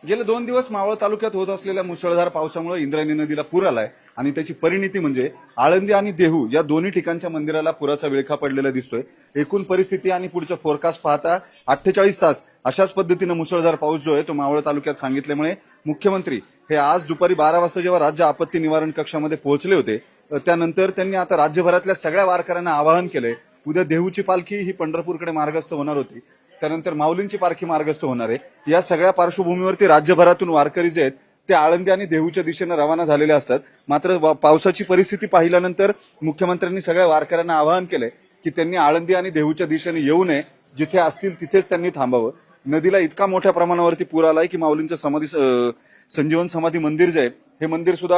गेले 2 दिवस मावळ तालुक्यात होत असलेल्या मुसळधार पावसामुळे इंद्रायणी नदीला पूर आलाय आणि त्याची परिणिती म्हणजे आळंदी आणि देहू या दोन्ही ठिकाणच्या मंदिराला पुराचा विळखा पडलेला दिसतोय। एकूण परिस्थिती आणि पुढचं फोरकास्ट पाहता 48 तास अशाच पद्धतीनं मुसळधार पाऊस जो आहे तो मावळ तालुक्यात सांगितल्यामुळे मुख्यमंत्री हे आज दुपारी 12 वाजता जेव्हा राज्य आपत्ती निवारण कक्षामध्ये पोहोचले होते त्यानंतर त्यांनी आता राज्यभरातल्या सगळ्या वारकऱ्यांना आवाहन केलंय। उद्या देहूची पालखी ही पंढरपूरकडे मार्गस्थ होणार होती, त्यानंतर माऊलींची पालखी मार्गस्थ होणार आहे। या सगळ्या पार्श्वभूमीवरती राज्यभरातून वारकरी जे आहेत ते आळंदी आणि देहूच्या दिशेनं रवाना झालेले असतात। मात्र पावसाची परिस्थिती पाहिल्यानंतर मुख्यमंत्र्यांनी सगळ्या वारकऱ्यांना आवाहन केलंय की त्यांनी आळंदी आणि देहूच्या दिशेने येऊ नये, जिथे असतील तिथेच त्यांनी थांबावं। नदीला इतका मोठ्या प्रमाणावरती पूर आलाय की माऊलींचं संजीवन समाधी मंदिर जे आहे हे मंदिर सुद्धा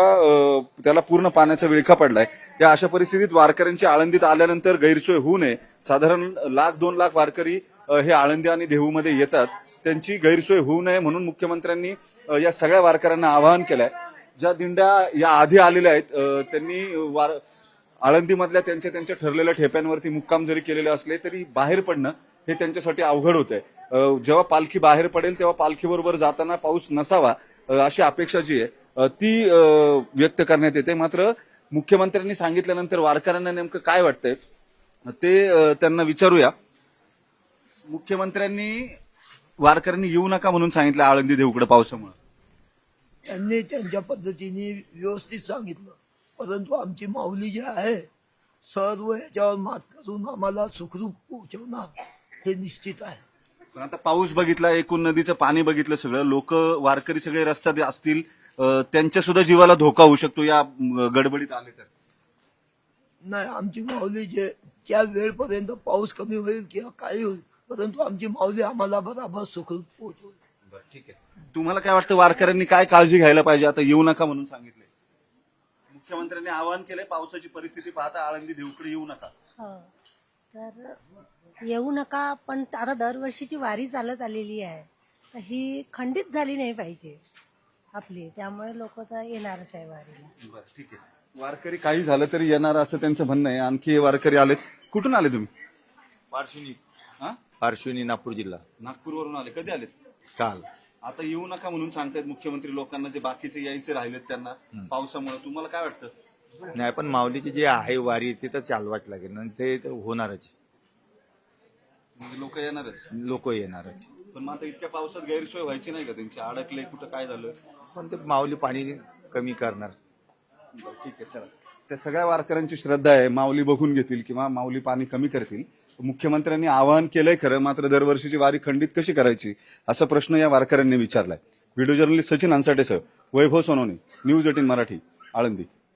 त्याला पूर्ण पाण्याचा विळखा पडलाय। या अशा परिस्थितीत वारकऱ्यांची आळंदीत आल्यानंतर गैरसोय होऊ नये, साधारण 1,00,000-2 लाख वारकरी हे आळंदी आणि देहूमध्ये येतात, त्यांची गैरसोय होऊ नये म्हणून मुख्यमंत्र्यांनी या सगळ्या वारकऱ्यांना आवाहन केलंय। ज्या दिंड्या या आधी आलेल्या आहेत त्यांनी आळंदीमधल्या त्यांच्या ठरलेल्या ठेप्यांवरती मुक्काम जरी केलेले असले तरी बाहेर पडणं हे त्यांच्यासाठी अवघड होतंय। जेव्हा पालखी बाहेर पडेल तेव्हा पालखीबरोबर जाताना पाऊस नसावा अशी अपेक्षा जी आहे ती व्यक्त करण्यात येते। मात्र मुख्यमंत्र्यांनी सांगितल्यानंतर वारकऱ्यांना नेमकं काय वाटतंय ते त्यांना विचारूया। मुख्यमंत्र्यांनी वारकऱ्यांनी येऊ नका म्हणून सांगितलं आळंदी देहूकडे पावसामुळे। त्यांनी त्यांच्या पद्धतीने व्यवस्थित सांगितलं, परंतु आमची माऊली जी आहे सर्व याच्यावर मात करून आम्हाला सुखरूप पोहोचवणार हे निश्चित आहे। पण आता पाऊस बघितला, एकूण नदीचं पाणी बघितलं, सगळं लोक वारकरी सगळे रस्त्यात असतील, त्यांच्या सुद्धा जीवाला धोका होऊ शकतो या गडबडीत आले तर। नाही, आमची माऊली जे त्या वेळपर्यंत पाऊस कमी होईल किंवा काही होईल, परंतु आमची माऊली आम्हाला बराबर सुखरूप पोहोचवेल। ठीक आहे, तुम्हाला काय वाटतं वारकऱ्यांनी काय काळजी घ्यायला पाहिजे? आता येऊ नका म्हणून सांगितले, मुख्यमंत्र्यांनी आवाहन केलंय पावसाची परिस्थिती पाहता आळंदी देहूकडे येऊ नका। हो, तर येऊ नका, पण आता दरवर्षीची वारी चालत आलेली आहे तर ही खंडित झाली नाही पाहिजे आपली, त्यामुळे लोक तर येणारच आहे वारीला। बरं, ठीक आहे, वारकरी काही झालं तरी येणार असं त्यांचं म्हणणं आहे। आणखी वारकरी आलेत, कुठून आले तुम्ही? पार्श्वनी हा, पार्श्वनी नागपूर जिल्हा। नागपूरवरून आले, कधी आलेत? काल। आता येऊ नका म्हणून सांगतायत मुख्यमंत्री लोकांना, जे बाकीचे यायचे राहिलेत त्यांना पावसामुळे, तुम्हाला काय वाटतं? नाही, पण माऊलीची जे आहे वारी ते तर चालवाच लागेल आणि ते तर होणारच, म्हणजे लोक येणारच, लोक येणारच। पण मग आता इतक्या पावसात गैरसोय व्हायची नाही का त्यांची? अडकले कुठं, काय झालं? पण ते माऊली पाणी कमी करणार। बरं, ठीक आहे, चला। त्या सगळ्या वारकऱ्यांची श्रद्धा आहे माऊली बघून घेतील किंवा माऊली पाणी कमी करतील। मुख्यमंत्र्यांनी आवाहन केलंय खरं, मात्र दरवर्षीची वारी खंडित कशी करायची असा प्रश्न या वारकऱ्यांनी विचारलाय। व्हिडिओ जर्नलिस्ट सचिन अन्साटेसह वैभव सोनवणे, न्यूज 18 मराठी, आळंदी।